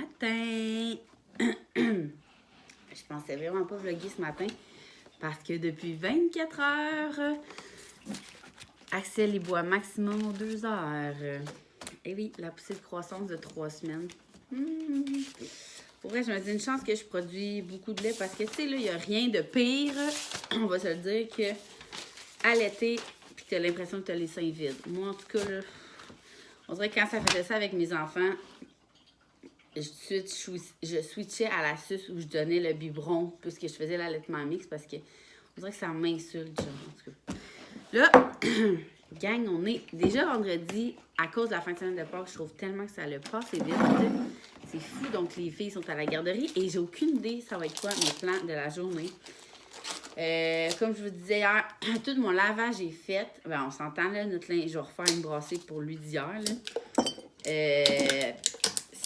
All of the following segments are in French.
matin. Je pensais vraiment pas vlogger ce matin parce que depuis 24 heures, Axel il boit maximum 2 heures. Et oui, la poussée de croissance de 3 semaines. Pour vrai, je me dis une chance que je produis beaucoup de lait parce que, tu sais, là, il n'y a rien de pire, on va se le dire, que allaiter puis que tu as l'impression que tu as les seins vides. Moi, en tout cas, là, on dirait que quand ça faisait ça avec mes enfants, je switchais à la suce où je donnais le biberon puisque je faisais l'allaitement mixte parce que on dirait que ça m'insulte, genre, en tout cas. Là, gang, on est déjà vendredi à cause de la fin de semaine de Pâques. Je trouve tellement que ça le passe vite. C'est fou. Donc, les filles sont à la garderie et j'ai aucune idée ça va être quoi mes plans de la journée. Comme je vous disais hier, tout mon lavage est fait. Ben, on s'entend, là, notre linge, je vais refaire une brassée pour lui d'hier, là.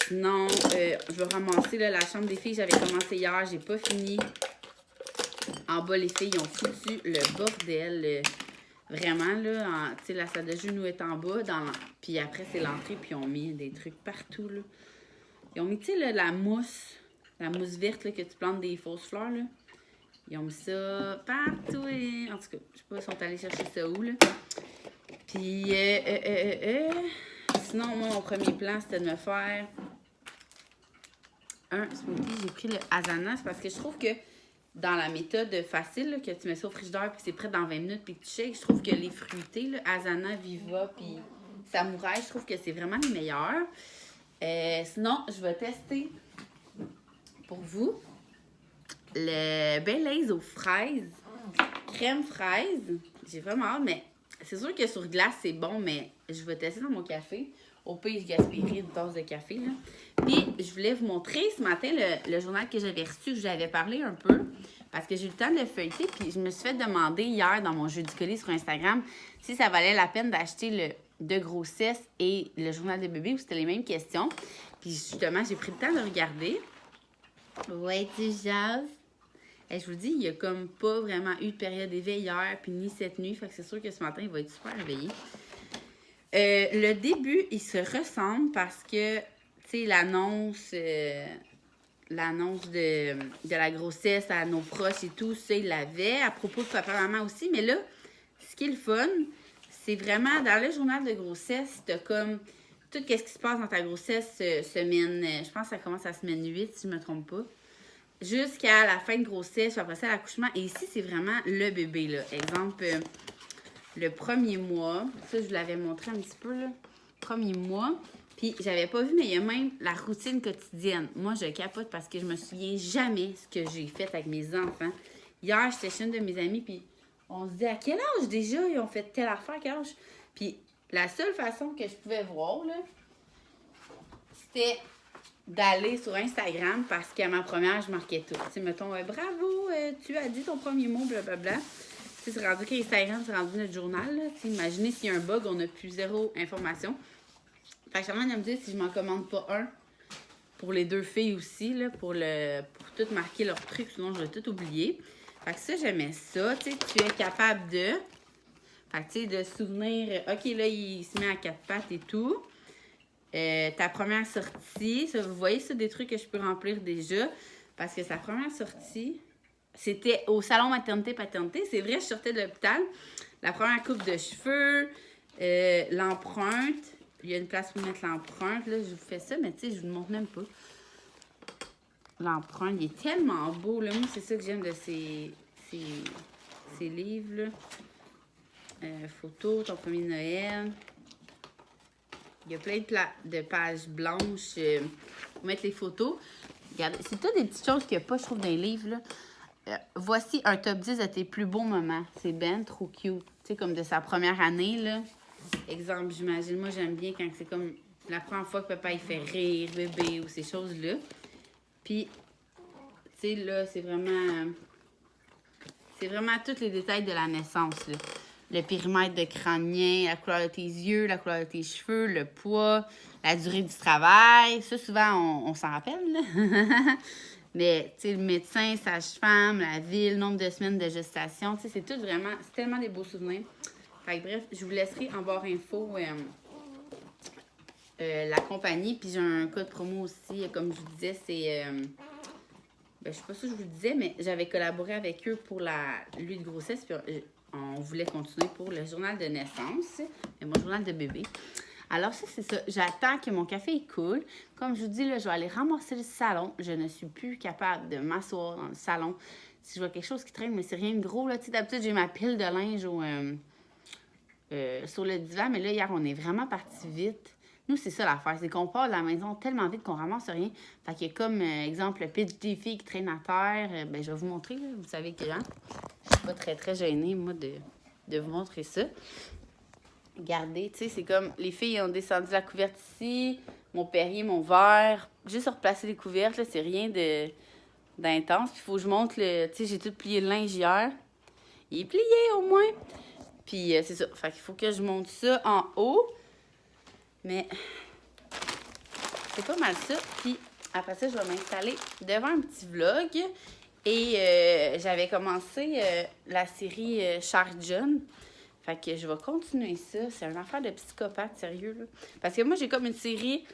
Sinon, je vais ramasser là, la chambre des filles. J'avais commencé hier, j'ai pas fini. En bas, les filles ont foutu le bordel. Vraiment, là, tu sais, la salle de genou est en bas. Puis après, c'est l'entrée, puis ils ont mis des trucs partout, là. Ils ont mis, tu sais, là, la mousse verte, là, que tu plantes des fausses fleurs, là. Ils ont mis ça partout. En tout cas, je sais pas, ils sont allés chercher ça où, là. Puis, sinon, moi, mon premier plan, c'était de me faire un smoothie. J'ai pris le Asana, c'est parce que je trouve que dans la méthode facile, là, que tu mets ça au frigidaire puis c'est prêt dans 20 minutes puis que tu shakes, je trouve que les fruités, là, Asana, Viva puis Samouraï, je trouve que c'est vraiment les meilleurs. Sinon, je vais tester pour vous le Baileys aux fraises, crème fraise. J'ai vraiment hâte, mais c'est sûr que sur glace, c'est bon, mais je vais tester dans mon café. Au pire, je gaspillerai une tasse de café, là. Puis, je voulais vous montrer ce matin le journal que j'avais reçu, que j'avais parlé un peu, parce que j'ai eu le temps de le feuilleter, puis je me suis fait demander hier dans mon jeu du colis sur Instagram si ça valait la peine d'acheter le de grossesse et le journal de bébé, où c'était les mêmes questions. Puis, justement, j'ai pris le temps de regarder. Ouais, tu jases. Et je vous dis, il n'y a comme pas vraiment eu de période d'éveil hier, puis ni cette nuit, fait que c'est sûr que ce matin, il va être super réveillé. Le début, il se ressemble parce que, tu sais, l'annonce de la grossesse à nos proches et tout, ça, il l'avait. À propos de papa-maman aussi. Mais là, ce qui est le fun, c'est vraiment, dans le journal de grossesse, t'as comme tout ce qui se passe dans ta grossesse, semaine, je pense que ça commence à semaine 8, si je ne me trompe pas, jusqu'à la fin de grossesse, puis après ça, l'accouchement. Et ici, c'est vraiment le bébé, là. Exemple... le premier mois, ça, je vous l'avais montré un petit peu, là. Premier mois. Puis, j'avais pas vu, mais il y a même la routine quotidienne. Moi, je capote parce que je me souviens jamais ce que j'ai fait avec mes enfants. Hier, j'étais chez une de mes amies, puis on se dit à quel âge déjà ils ont fait telle affaire, quel âge? Puis, la seule façon que je pouvais voir, là, c'était d'aller sur Instagram parce qu'à ma première, je marquais tout. Tu sais, mettons, bravo, tu as dit ton premier mot, blablabla. C'est rendu qu'Instagram, c'est rendu notre journal. Là. Imaginez s'il y a un bug, on n'a plus zéro information. Fait que je suis en train de me dire si je m'en commande pas un pour les deux filles aussi, là, pour tout marquer leur truc, sinon je vais tout oublier. Fait que ça, j'aimais ça. Tu sais, tu es capable de. Fait que tu sais, de souvenir, OK, là, il se met à 4 pattes et tout. Ta première sortie, ça, vous voyez, ça, des trucs que je peux remplir déjà. Parce que sa première sortie. C'était au salon maternité-paternité. C'est vrai, je sortais de l'hôpital. La première coupe de cheveux, l'empreinte. Il y a une place pour mettre l'empreinte. Là, je vous fais ça, mais tu sais, je vous le montre même pas. L'empreinte, il est tellement beau. Là. Moi, c'est ça que j'aime de ces livres. Photos, ton premier Noël. Il y a plein de pages blanches pour mettre les photos. Regardez, c'est toutes des petites choses qu'il n'y a pas, je trouve, dans les livres, là. Voici un top 10 de tes plus beaux moments. C'est ben trop cute. Tu sais, comme de sa première année, là. Exemple, j'imagine, moi, j'aime bien quand c'est comme la première fois que papa, il fait rire, bébé, ou ces choses-là. Puis, tu sais, là, c'est vraiment tous les détails de la naissance, là. Le périmètre de crânien, la couleur de tes yeux, la couleur de tes cheveux, le poids, la durée du travail. Ça, souvent, on s'en rappelle, là. Mais, tu sais, le médecin, sage-femme, la ville, nombre de semaines de gestation, tu sais, c'est tout vraiment, c'est tellement des beaux souvenirs. Fait que bref, je vous laisserai en barre info la compagnie. Puis j'ai un code promo aussi, comme je vous disais, c'est... je sais pas si je vous le disais, mais j'avais collaboré avec eux pour la lutte de grossesse. Puis on voulait continuer pour le journal de naissance et mon journal de bébé. Alors ça, c'est ça. J'attends que mon café coule. Comme je vous dis, là, je vais aller ramasser le salon. Je ne suis plus capable de m'asseoir dans le salon. Si je vois quelque chose qui traîne, mais c'est rien de gros. Là. Tu sais, d'habitude, j'ai ma pile de linge sur le divan. Mais là, hier, on est vraiment parti vite. Nous, c'est ça l'affaire. C'est qu'on part de la maison tellement vite qu'on ramasse rien. Fait qu'il y a comme, exemple, le pitch des filles qui traîne à terre. Je vais vous montrer. Là. Vous savez que, hein, je suis pas très, très gênée, moi, de vous montrer ça. Regardez, tu sais, c'est comme les filles ont descendu la couverte ici, mon Perrier, mon verre, juste replacer les couvertes, là, c'est rien d'intense. Puis il faut que je monte le. Tu sais, j'ai tout plié le linge hier. Il est plié au moins. Puis c'est ça. Fait qu'il faut que je monte ça en haut. Mais c'est pas mal ça. Puis après ça, je vais m'installer devant un petit vlog. Et j'avais commencé la série Shark John. Fait que je vais continuer ça. C'est une affaire de psychopathe, sérieux, là. Parce que moi, j'ai comme une série,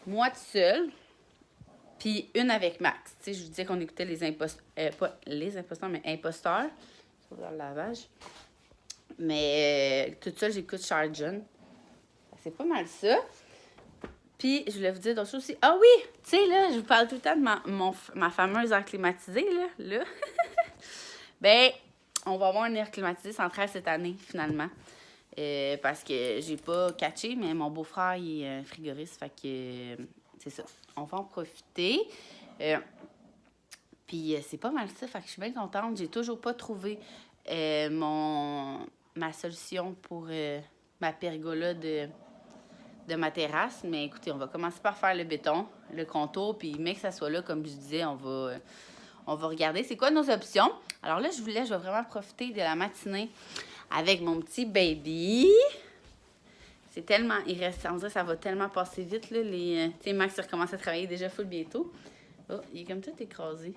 moi toute seule, puis une avec Max. Tu sais, je vous disais qu'on écoutait les imposteurs, pas les imposteurs, mais imposteurs. Dans le lavage. Mais toute seule, j'écoute Shark John. C'est pas mal ça. Puis, je voulais vous dire d'autres choses aussi. Ah oui! Tu sais, là, je vous parle tout le temps de ma fameuse air climatisée, là. Ben... On va avoir un air climatisé central cette année, finalement. Parce que j'ai pas catché, mais mon beau-frère, il est frigoriste. Fait que c'est ça. On va en profiter. Puis c'est pas mal ça. Fait que je suis bien contente. J'ai toujours pas trouvé ma solution pour ma pergola de ma terrasse. Mais écoutez, on va commencer par faire le béton, le contour. Puis, mais que ça soit là, comme je disais, on va regarder c'est quoi nos options. Alors là, je vais vraiment profiter de la matinée avec mon petit baby. C'est tellement... on dirait que ça va tellement passer vite, là. Tu sais, Max, il recommence à travailler déjà full bientôt. Oh, il est comme tout écrasé.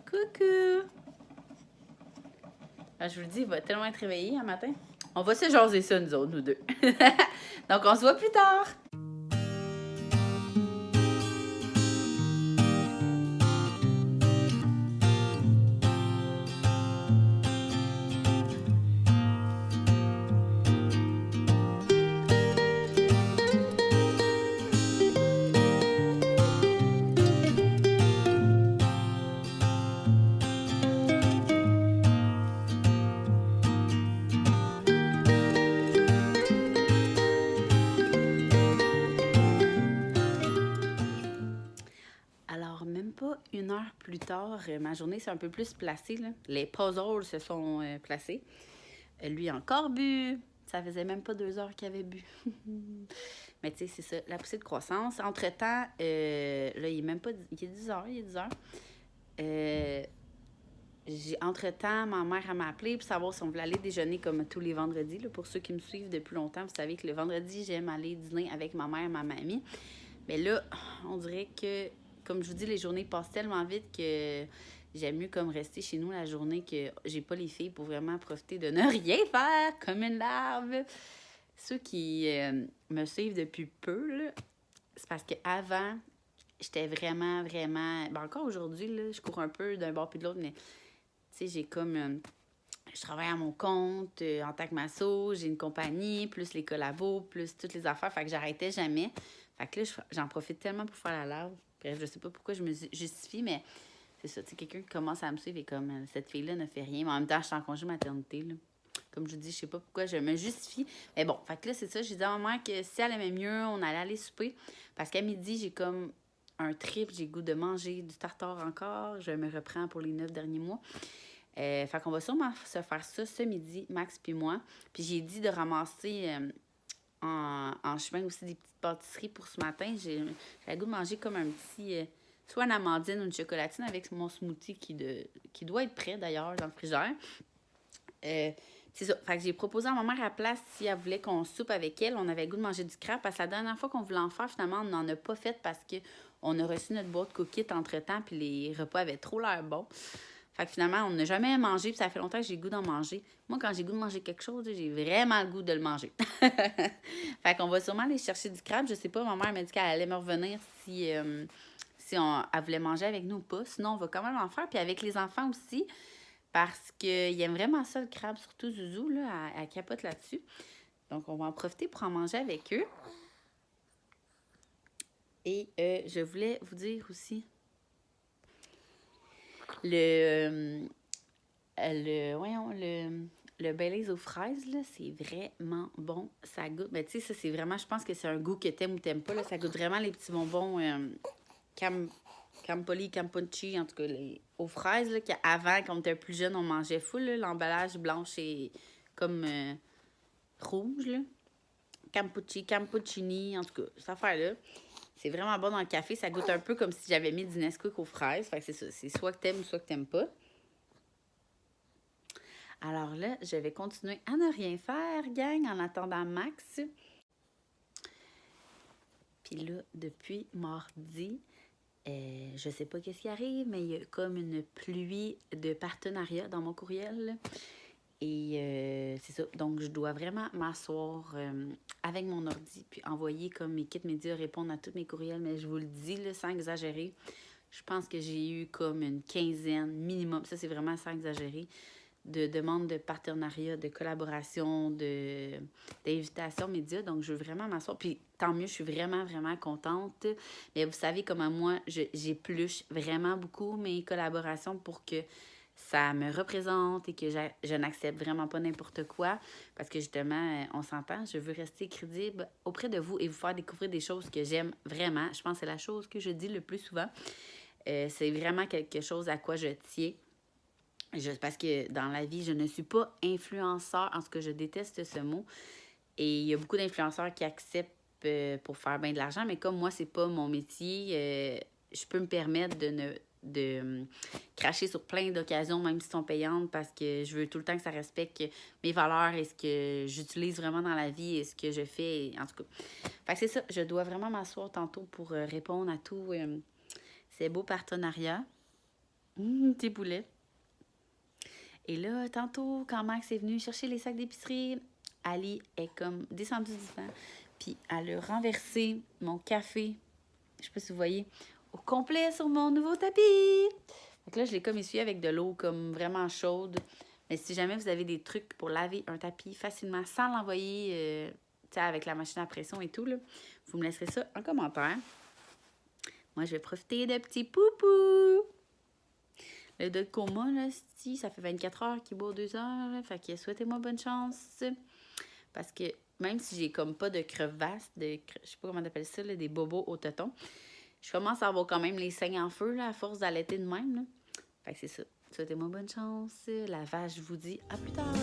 Coucou! Alors, je vous le dis, il va tellement être réveillé un matin. On va se jaser ça, nous autres, nous deux. Donc, on se voit plus tard! Pas une heure plus tard, ma journée s'est un peu plus placée. Là. Les puzzles se sont placés. Lui a encore bu. Ça faisait même pas 2 heures qu'il avait bu. Mais tu sais, c'est ça, la poussée de croissance. Entre-temps, là, il est même pas... Il est 10 heures, Entre-temps, ma mère m'a appelé pour savoir si on voulait aller déjeuner comme tous les vendredis. Là, pour ceux qui me suivent depuis longtemps, vous savez que le vendredi, j'aime aller dîner avec ma mère et ma mamie. Mais là, on dirait que... Comme je vous dis, les journées passent tellement vite que j'aime mieux comme rester chez nous la journée que j'ai pas les filles pour vraiment profiter de ne rien faire comme une larve. Ceux qui me suivent depuis peu, là, c'est parce qu'avant, j'étais vraiment... encore aujourd'hui, là, je cours un peu d'un bord puis de l'autre, mais tu sais, j'ai comme... je travaille à mon compte en tant que masso, j'ai une compagnie, plus les collabos, plus toutes les affaires, fait que j'arrêtais jamais. Fait que là, j'en profite tellement pour faire la larve. Bref, je sais pas pourquoi je me justifie, mais c'est ça. Tu sais, quelqu'un qui commence à me suivre et comme cette fille-là ne fait rien. Mais en même temps, je suis en congé maternité, là. Comme je vous dis, je sais pas pourquoi je me justifie. Mais bon, fait que là, c'est ça. J'ai dit à ma mère que si elle aimait mieux, on allait aller souper. Parce qu'à midi, j'ai comme un trip. J'ai le goût de manger du tartare encore. Je me reprends pour les 9 derniers mois. Fait qu'on va sûrement se faire ça ce midi, Max puis moi. Puis j'ai dit de ramasser... en chemin aussi des petites pâtisseries pour ce matin. J'ai le goût de manger comme un petit... soit une amandine ou une chocolatine avec mon smoothie qui doit être prêt d'ailleurs dans le frigidaire. C'est ça. Fait que j'ai proposé à ma mère à la place si elle voulait qu'on soupe avec elle. On avait le goût de manger du crabe parce que la dernière fois qu'on voulait en faire, finalement, on n'en a pas fait parce qu'on a reçu notre boîte cookies entre-temps puis les repas avaient trop l'air bons. Fait que finalement, on n'a jamais mangé, puis ça fait longtemps que j'ai le goût d'en manger. Moi, quand j'ai le goût de manger quelque chose, j'ai vraiment le goût de le manger. Fait qu'on va sûrement aller chercher du crabe. Je sais pas, ma mère m'a dit qu'elle allait me revenir si, elle voulait manger avec nous ou pas. Sinon, on va quand même en faire. Puis avec les enfants aussi, parce qu'ils aiment vraiment ça, le crabe, surtout Zouzou, là, elle capote là-dessus. Donc, on va en profiter pour en manger avec eux. Et je voulais vous dire aussi le Baileys aux fraises, là, c'est vraiment bon. Ça goûte, mais tu sais, ça, c'est vraiment, je pense que c'est un goût que t'aimes ou t'aimes pas, là. Ça goûte vraiment les petits bonbons Campoli, Campucci, en tout cas, aux fraises, là, qu'avant, quand on était plus jeune, on mangeait full, là, l'emballage blanche et comme rouge, là. Campucci, Campuccini, en tout cas, cette affaire-là. C'est vraiment bon dans le café. Ça goûte un peu comme si j'avais mis du Nesquik aux fraises. Fait que c'est ça. C'est soit que t'aimes, soit que t'aimes pas. Alors là, je vais continuer à ne rien faire, gang, en attendant Max. Puis là, depuis mardi, je sais pas qu'est-ce qui arrive, mais il y a comme une pluie de partenariats dans mon courriel, là. Et c'est ça. Donc, je dois vraiment m'asseoir avec mon ordi puis envoyer comme mes kits médias, répondre à tous mes courriels. Mais je vous le dis, là, sans exagérer, je pense que j'ai eu comme une quinzaine minimum. Ça, c'est vraiment sans exagérer. De demandes de partenariat, de collaboration, d'invitation médias. Donc, je veux vraiment m'asseoir. Puis, tant mieux, je suis vraiment, vraiment contente. Mais vous savez comment moi, j'épluche vraiment beaucoup mes collaborations pour que ça me représente et que je n'accepte vraiment pas n'importe quoi. Parce que justement, on s'entend, je veux rester crédible auprès de vous et vous faire découvrir des choses que j'aime vraiment. Je pense que c'est la chose que je dis le plus souvent. C'est vraiment quelque chose à quoi je tiens. Parce que dans la vie, je ne suis pas influenceur, en ce que je déteste ce mot. Et il y a beaucoup d'influenceurs qui acceptent pour faire bien de l'argent, mais comme moi, c'est pas mon métier, je peux me permettre de cracher sur plein d'occasions, même si sont payantes, parce que je veux tout le temps que ça respecte mes valeurs et ce que j'utilise vraiment dans la vie et ce que je fais, en tout cas. Fait que c'est ça, je dois vraiment m'asseoir tantôt pour répondre à tous ces beaux partenariats. Tes boulettes. Et là, tantôt, quand Max est venu chercher les sacs d'épicerie, Ali est comme descendue du divan, puis elle a renversé mon café, je sais pas si vous voyez, au complet sur mon nouveau tapis. Donc là, je l'ai comme essuyé avec de l'eau comme vraiment chaude. Mais si jamais vous avez des trucs pour laver un tapis facilement sans l'envoyer avec la machine à pression et tout, là, vous me laisserez ça en commentaire. Moi, je vais profiter de petits poupous. Le dos de coma, là, ça fait 24 heures qu'il boit 2 heures. Fait que souhaitez-moi bonne chance. Parce que même si j'ai comme pas de crevasse, je sais pas comment t'appelles ça, là, des bobos au téton, je commence à avoir quand même les seins en feu, là, à force d'allaiter de même, là. Fait que c'est ça. Souhaitez-moi bonne chance. La vache vous dit à plus tard.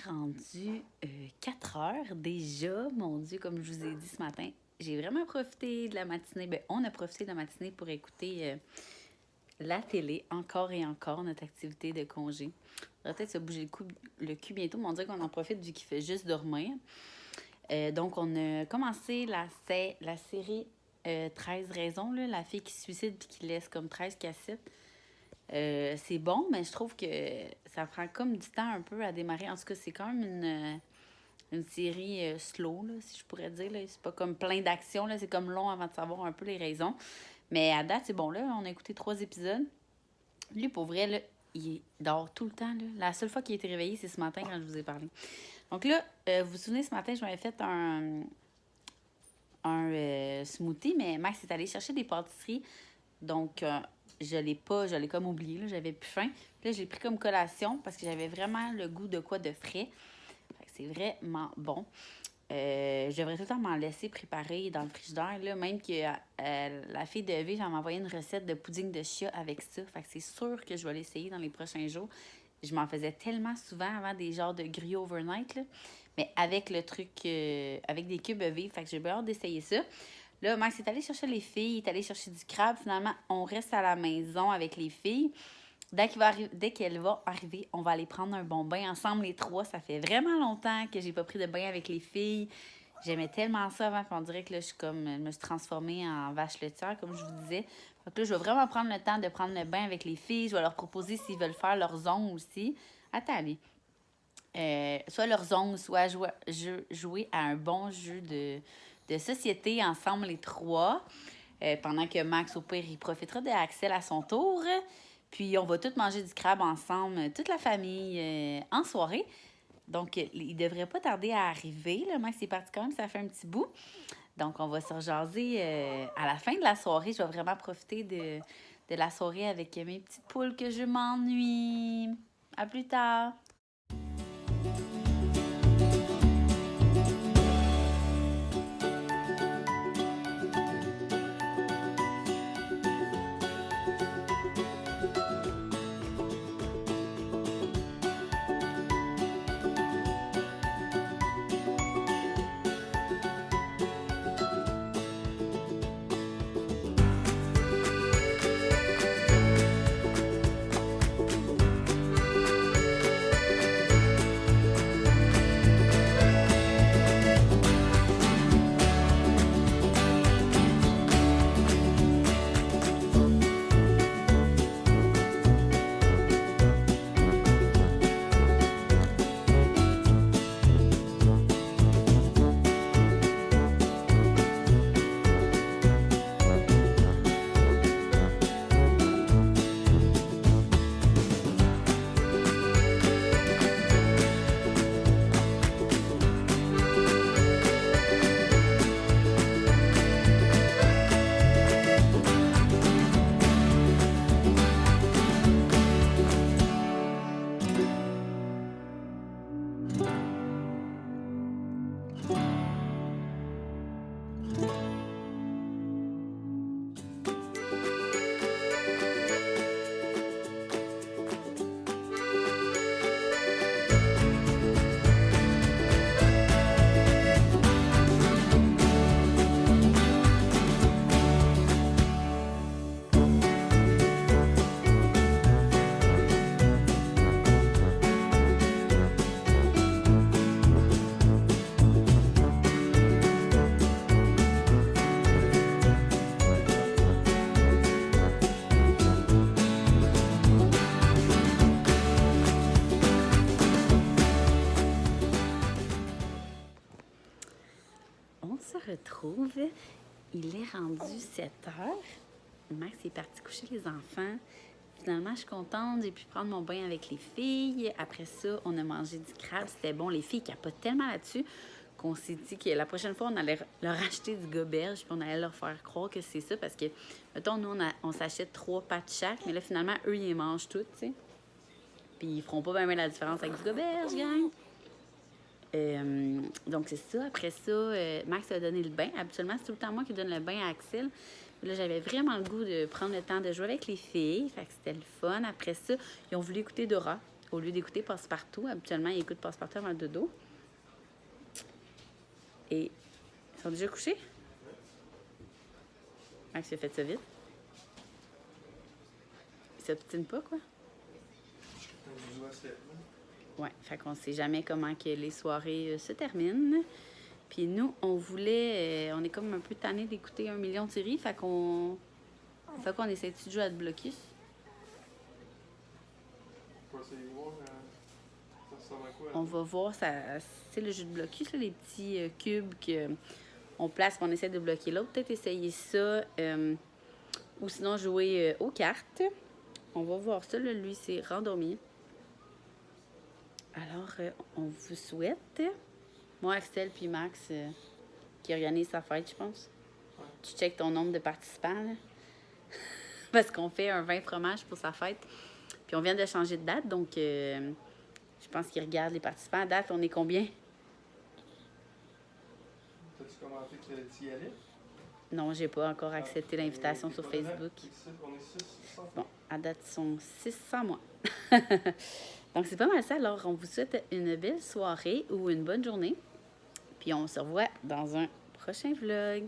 Rendu 4 heures déjà, mon Dieu, comme je vous ai dit ce matin, j'ai vraiment profité de la matinée. Ben, on a profité de la matinée pour écouter la télé, encore et encore, notre activité de congé. On va peut-être se bouger le cul bientôt, mais on dirait qu'on en profite vu qu'il fait juste dormir. Donc, on a commencé la série 13 raisons, là, la fille qui se suicide et qui laisse comme 13 cassettes. C'est bon, mais je trouve que ça prend comme du temps un peu à démarrer. En tout cas, c'est quand même une série slow, là, si je pourrais dire. Là. C'est pas comme plein d'actions, là. C'est comme long avant de savoir un peu les raisons. Mais à date, c'est bon. Là, on a écouté 3 épisodes. Lui, pour vrai, là, il dort tout le temps. Là. La seule fois qu'il a été réveillé, c'est ce matin quand je vous ai parlé. Donc là, vous vous souvenez, ce matin, je m'avais fait un smoothie, mais Max est allé chercher des pâtisseries. Donc, je l'ai comme oublié, là, j'avais plus faim. Puis là, j'ai pris comme collation parce que j'avais vraiment le goût de quoi de frais. Fait que c'est vraiment bon. Je devrais tout le temps m'en laisser préparer dans le frigidaire. Là, même que la fille de V, j'en m'a envoyé une recette de pudding de chia avec ça. Fait que c'est sûr que je vais l'essayer dans les prochains jours. Je m'en faisais tellement souvent avant des genres de grillés overnight. Là. mais avec le truc, avec des cubes vifs. Fait que j'ai bien hâte d'essayer ça. Là, Max est allé chercher les filles, il est allé chercher du crabe. Finalement, on reste à la maison avec les filles. Dès qu'elle va arriver, on va aller prendre un bon bain ensemble, les trois. Ça fait vraiment longtemps que j'ai pas pris de bain avec les filles. J'aimais tellement ça avant qu'on dirait que là, je me suis transformée en vache laitière, comme je vous disais. Donc là, je vais vraiment prendre le temps de prendre le bain avec les filles. Je vais leur proposer s'ils veulent faire leurs ongles aussi. Attends, allez. Soit leurs ongles, soit jouer à un bon jeu de société ensemble, les trois. Pendant que Max, au pire, il profitera d'Axel à son tour. Puis on va tous manger du crabe ensemble, toute la famille, en soirée. Donc, il devrait pas tarder à arriver. Là. Max est parti quand même, ça fait un petit bout. Donc, on va se rejaser à la fin de la soirée. Je vais vraiment profiter de la soirée avec mes petites poules que je m'ennuie. À plus tard! On se retrouve. Il est rendu 7 heures. Max est parti coucher les enfants. Finalement, je suis contente. J'ai pu prendre mon bain avec les filles. Après ça, on a mangé du crabe. C'était bon. Les filles capotent tellement là-dessus qu'on s'est dit que la prochaine fois, on allait leur acheter du goberge puis on allait leur faire croire que c'est ça parce que, mettons, nous, on s'achète 3 pattes chaque, mais là, finalement, eux, ils les mangent toutes, tu sais. Puis ils feront pas bien la différence avec du goberge, gang. Donc, c'est ça. Après ça, Max a donné le bain. Habituellement, c'est tout le temps moi qui donne le bain à Axel. Là, j'avais vraiment le goût de prendre le temps de jouer avec les filles. Fait que c'était le fun. Après ça, ils ont voulu écouter Dora au lieu d'écouter Passe-Partout. Habituellement, ils écoutent Passe-Partout avant le dodo. Et ils sont déjà couchés? Max a fait ça vite. Il s'obstine pas, quoi. Ouais, fait qu'on sait jamais comment que les soirées se terminent. Puis nous, on voulait... on est comme un peu tannés d'écouter 1 million de séries, fait qu'on essaie-tu de jouer à de Blocus? On va voir, c'est le jeu de Blocus, là, les petits cubes qu'on place et on essaie de bloquer l'autre. Peut-être essayer ça, ou sinon jouer aux cartes. On va voir ça, là, lui, c'est rendormi. Alors, on vous souhaite, moi, Axel puis Max, qui organise sa fête, je pense. Ouais. Tu checkes ton nombre de participants, là. Parce qu'on fait un 20 fromages pour sa fête. Puis on vient de changer de date, donc je pense qu'il regarde les participants. À date, on est combien? T'as-tu commenté que tu y allais? Non, j'ai pas encore accepté l'invitation sur Facebook. On est 6. Bon, à date, ils sont 6 sans moi. Donc, c'est pas mal ça. Alors, on vous souhaite une belle soirée ou une bonne journée. Puis, on se revoit dans un prochain vlog.